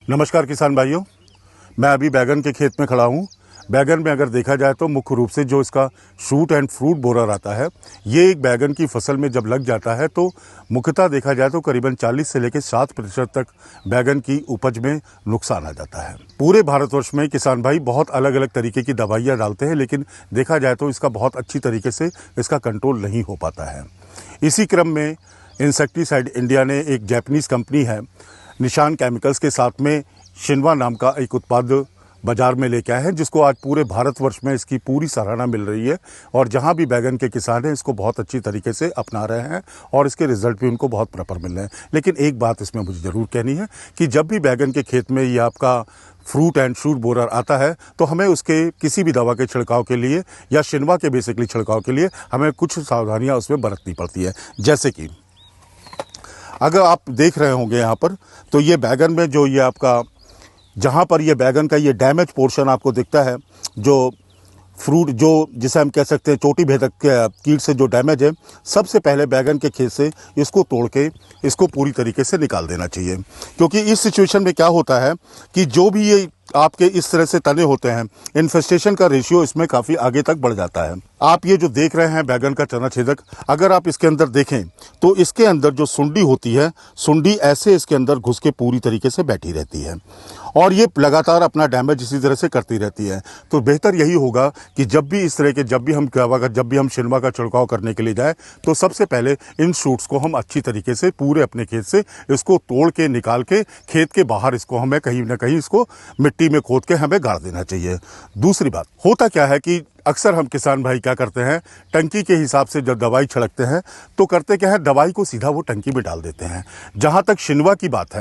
नमस्कार किसान भाइयों, मैं अभी बैगन के खेत में खड़ा हूँ। बैगन में अगर देखा जाए तो मुख्य रूप से जो इसका शूट एंड फ्रूट बोरर आता है, ये एक बैगन की फसल में जब लग जाता है तो मुख्यतः देखा जाए तो करीबन 40 से लेकर 60% तक बैगन की उपज में नुकसान आ जाता है। पूरे भारतवर्ष में किसान भाई बहुत अलग अलग तरीके की दवाइयाँ डालते हैं, लेकिन देखा जाए तो इसका बहुत अच्छी तरीके से इसका कंट्रोल नहीं हो पाता है। इसी क्रम में इंसेक्टिसाइड इंडिया ने एक जापानीज़ कंपनी है निशान केमिकल्स के साथ में शिनवा नाम का एक उत्पाद बाजार में लेके आए हैं, जिसको आज पूरे भारतवर्ष में इसकी पूरी सराहना मिल रही है। और जहां भी बैगन के किसान हैं इसको बहुत अच्छी तरीके से अपना रहे हैं और इसके रिजल्ट भी उनको बहुत प्रॉपर मिल रहे हैं। लेकिन एक बात इसमें मुझे ज़रूर कहनी है कि जब भी बैगन के खेत में ये आपका फ्रूट एंड शूट बोरर आता है तो हमें उसके किसी भी दवा के छिड़काव के लिए या शिनवा के बेसिकली छिड़काव के लिए हमें कुछ सावधानियाँ उसमें बरतनी पड़ती है। जैसे कि अगर आप देख रहे होंगे यहाँ पर, तो ये बैगन में जो ये आपका जहाँ पर ये बैगन का ये डैमेज पोर्शन आपको दिखता है, जो फ्रूट जो जिसे हम कह सकते हैं चोटी भेदक कीट से जो डैमेज है, सबसे पहले बैगन के खेत से इसको तोड़ के इसको पूरी तरीके से निकाल देना चाहिए। क्योंकि इस सिचुएशन में क्या होता है कि जो भी ये आपके इस तरह से तने होते हैं, इन्फेस्टेशन का रेशियो इसमें काफ़ी आगे तक बढ़ जाता है। आप ये जो देख रहे हैं बैगन का तना छेदक, अगर आप इसके अंदर देखें तो इसके अंदर जो सुंडी होती है, सुंडी ऐसे इसके अंदर घुस के पूरी तरीके से बैठी रहती है और ये लगातार अपना डैमेज इसी तरह से करती रहती है। तो बेहतर यही होगा कि जब भी इस तरह के जब भी हम शिनवा का छिड़काव करने के लिए जाए तो सबसे पहले इन शूट्स को हम अच्छी तरीके से पूरे अपने खेत से इसको तोड़ के निकाल के खेत के बाहर इसको हमें कहीं ना कहीं इसको मिट्टी में खोद के हमें गाड़ देना चाहिए। दूसरी बात होता क्या है कि अक्सर हम किसान भाई क्या करते हैं, टंकी के हिसाब से जब दवाई छिड़कते हैं तो करते क्या है, दवाई को सीधा वो टंकी में डाल देते हैं। जहाँ तक शिनवा की बात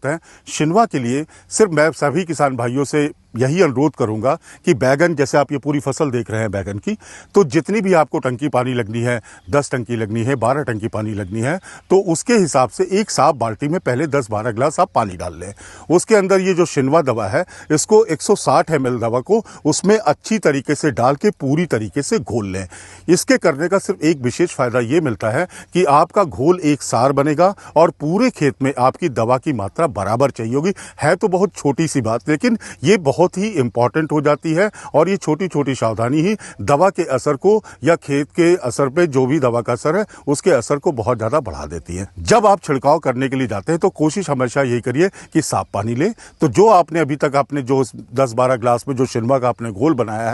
है, शिनवा के लिए सिर्फ मैं सभी किसान भाइयों से यही अनुरोध करूंगा कि बैगन, जैसे आप ये पूरी फसल देख रहे हैं बैगन की, तो जितनी भी आपको टंकी पानी लगनी है, 10 टंकी लगनी है, 12 टंकी पानी लगनी है, तो उसके हिसाब से एक साफ बाल्टी में पहले 10-12 गिलास आप पानी डाल लें। उसके अंदर ये जो शिनवा दवा है, इसको 160 ml दवा को उसमें अच्छी तरीके से डाल के पूरी तरीके से घोल लें। इसके करने का सिर्फ एक विशेष फायदा ये मिलता है कि आपका घोल एक सार बनेगा और पूरे खेत में आपकी दवा की मात्रा बराबर चाहिए होगी। है तो बहुत छोटी सी बात, लेकिन ये बहुत ही इंपॉर्टेंट हो जाती है और ये छोटी छोटी सावधानी ही दवा के असर को या खेत के असर पे जो भी दवा का असर है उसके असर को बहुत ज्यादा बढ़ा देती है। जब आप छिड़काव करने के लिए जाते हैं तो कोशिश हमेशा यही करिए कि साफ पानी लें। तो जो आपने अभी तक आपने जो 10-12 गिलास में जो शिनवा का आपने घोल बनाया